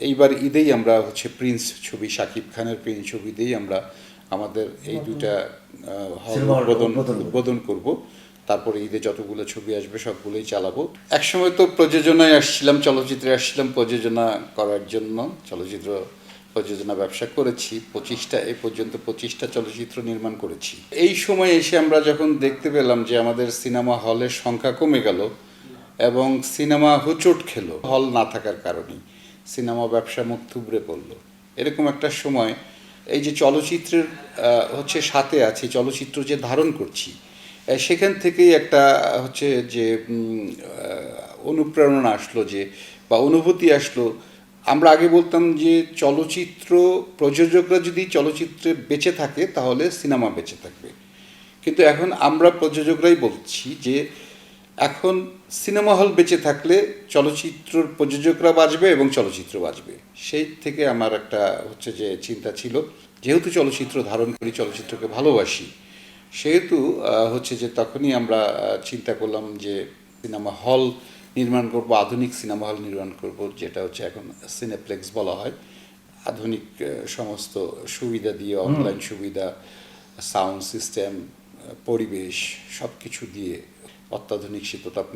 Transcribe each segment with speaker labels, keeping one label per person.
Speaker 1: এইবার ঈদেই আমরা হচ্ছে প্রিন্স ছবি, শাকিব খানের প্রিন্স ছবিতেই আমরা আমাদের এই দুইটা হল উদ্বোধন করব। তারপরে ঈদে যতগুলো ছবি আসবে সবগুলোই চালাবো। একসময় তো প্রযোজনায় আসছিলাম, চলচ্চিত্রে আসছিলাম প্রযোজনা করার জন্য। চলচ্চিত্র প্রযোজনা ব্যবসা করেছি 25টা, এই পর্যন্ত 25টা চলচ্চিত্র নির্মাণ করেছি। এই সময় এসে আমরা যখন দেখতে পেলাম যে আমাদের সিনেমা হলের সংখ্যা কমে গেল এবং সিনেমা হোঁচট খেলো হল না থাকার কারণে, সিনেমা ব্যবসা মুখ থুবড়ে পড়লো। এরকম একটা সময় এই যে চলচ্চিত্রের হচ্ছে সাথে আছি, চলচ্চিত্র যে ধারণ করছি, সেখান থেকেই একটা হচ্ছে যে অনুপ্রেরণা আসলো, যে বা অনুভূতি আসলো। আমরা আগে বলতাম যে চলচ্চিত্র প্রযোজকরা যদি চলচ্চিত্রে বেঁচে থাকে তাহলে সিনেমা বেঁচে থাকবে, কিন্তু এখন আমরা প্রযোজকরাই বলছি যে এখন সিনেমা হল বেঁচে থাকলে চলচ্চিত্রর প্রযোজকরা বাঁচবে এবং চলচ্চিত্র বাঁচবে। সেই থেকে আমার একটা হচ্ছে যে চিন্তা ছিল, যেহেতু চলচ্চিত্র ধারণ করি, চলচ্চিত্রকে ভালোবাসি, সেহেতু হচ্ছে যে তখনই আমরা চিন্তা করলাম যে সিনেমা হল নির্মাণ করব, আধুনিক সিনেমা হল নির্মাণ করব, যেটা হচ্ছে এখন সিনেপ্লেক্স বলা হয়। আধুনিক সমস্ত সুবিধা দিয়ে, অনলাইন সুবিধা, সাউন্ড সিস্টেম, পরিবেশ সব কিছু দিয়ে অত্যাধুনিক শীততাপ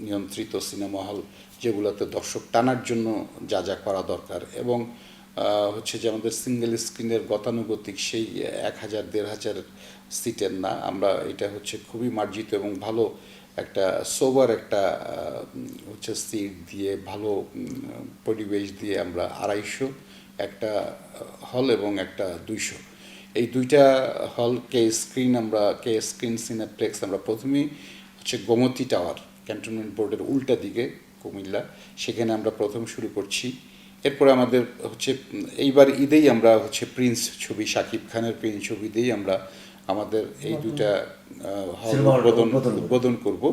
Speaker 1: নিয়ন্ত্রিত সিনেমা হল, যেগুলোতে দর্শক টানার জন্য যা যা করা দরকার, এবং হচ্ছে যে আমাদের সিঙ্গেল স্ক্রিনের গতানুগতিক সেই 1000 1500 সিটের না, আমরা এটা হচ্ছে খুবই মার্জিত এবং ভালো একটা সোবার একটা হচ্ছে সিট দিয়ে, ভালো পরিবেশ দিয়ে আমরা 250 একটা হল এবং একটা 200, এই দুইটা হল কে স্ক্রিন সিনেপ্লেক্স আমরা প্রথমেই হচ্ছে গোমতী টাওয়ার, ক্যান্টনমেন্ট বোর্ডের উল্টা দিকে, কুমিল্লা, সেখানে আমরা প্রথম শুরু করছি। এরপরে আমাদের হচ্ছে এইবার ঈদেই আমরা হচ্ছে প্রিন্স ছবি, শাকিব খানের প্রিন্স ছবিতেই আমরা আমাদের এই দুইটা হল উদ্বোধন করব।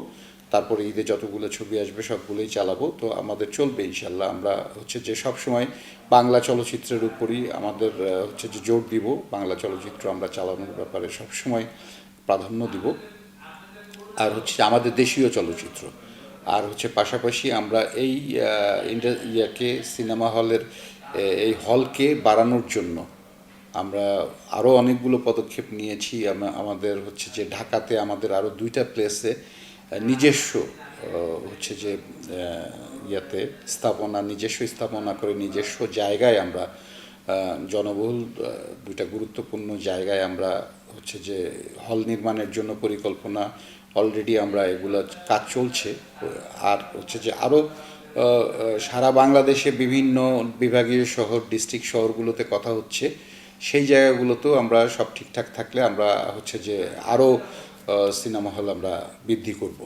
Speaker 1: তারপরে ঈদে যতগুলো ছবি আসবে সবগুলোই চালাবো। তো আমাদের চলবে ইনশাল্লাহ। আমরা হচ্ছে যে সব সময় বাংলা চলচ্চিত্রের উপরই আমাদের হচ্ছে যে জোর দিব, বাংলা চলচ্চিত্র আমরা চালানোর ব্যাপারে সব সময় প্রাধান্য দিব। আর হচ্ছে আমাদের দেশীয় চলচ্চিত্র, আর হচ্ছে পাশাপাশি আমরা এই সিনেমা হলের এই হলকে বাড়ানোর জন্য আমরা আরও অনেকগুলো পদক্ষেপ নিয়েছি। আমাদের হচ্ছে যে ঢাকাতে আমাদের আরও 2টা প্লেসে নিজস্ব হচ্ছে যে নিজস্ব স্থাপনা করে, নিজস্ব জায়গায় আমরা জনবহুল 2টা গুরুত্বপূর্ণ জায়গায় আমরা হচ্ছে যে হল নির্মাণের জন্য পরিকল্পনা অলরেডি আমরা এগুলো কাজ চলছে। আর হচ্ছে যে আরও সারা বাংলাদেশে বিভিন্ন বিভাগীয় শহর, ডিস্ট্রিক্ট শহরগুলোতে কথা হচ্ছে, সেই জায়গাগুলোতেও আমরা সব ঠিকঠাক থাকলে আমরা হচ্ছে যে আরও সিনেমা হল আমরা বৃদ্ধি করব।